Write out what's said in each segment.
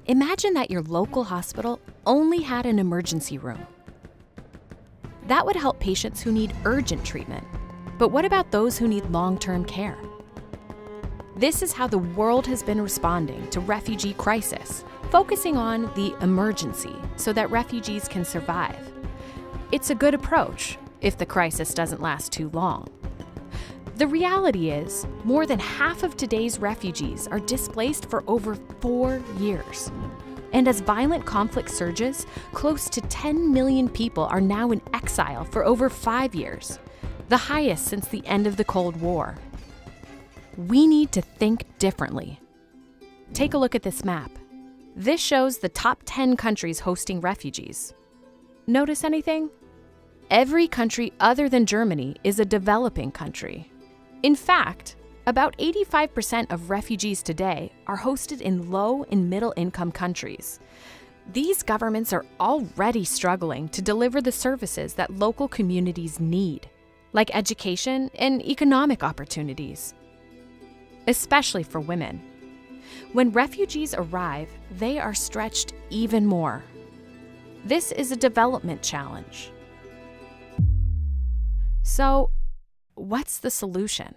Imagine that your local hospital only had an emergency room. That would help patients who need urgent treatment. But what about those who need long-term care? This is how the world has been responding to refugee crisis, focusing on the emergency so that refugees can survive. It's a good approach if the crisis doesn't last too long. The reality is, more than half of today's refugees are displaced for over 4 years. And as violent conflict surges, close to 10 million people are now in exile for over 5 years, the highest since the end of the Cold War. We need to think differently. Take a look at this map. This shows the top 10 countries hosting refugees. Notice anything? Every country other than Germany is a developing country. In fact, about 85% of refugees today are hosted in low and middle-income countries. These governments are already struggling to deliver the services that local communities need, like education and economic opportunities, especially for women. When refugees arrive, they are stretched even more. This is a development challenge. So, what's the solution?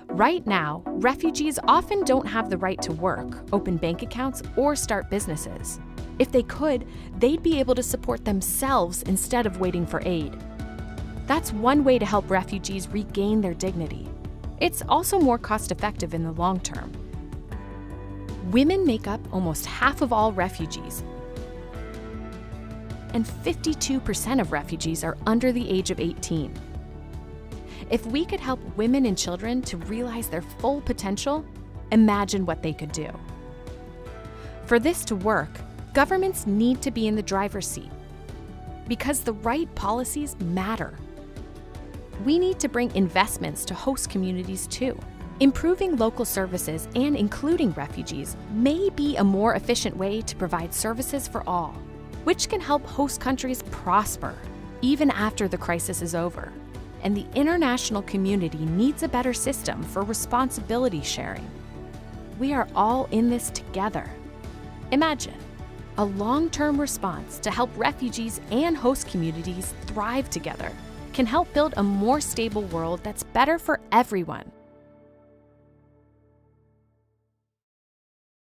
Right now, refugees often don't have the right to work, open bank accounts, or start businesses. If they could, they'd be able to support themselves instead of waiting for aid. That's one way to help refugees regain their dignity. It's also more cost-effective in the long term. Women make up almost half of all refugees, and 52% of refugees are under the age of 18. If we could help women and children to realize their full potential, imagine what they could do. For this to work, governments need to be in the driver's seat, because the right policies matter. We need to bring investments to host communities too. Improving local services and including refugees may be a more efficient way to provide services for all, which can help host countries prosper even after the crisis is over. And the international community needs a better system for responsibility sharing. We are all in this together. Imagine a long-term response to help refugees and host communities thrive together can help build a more stable world that's better for everyone.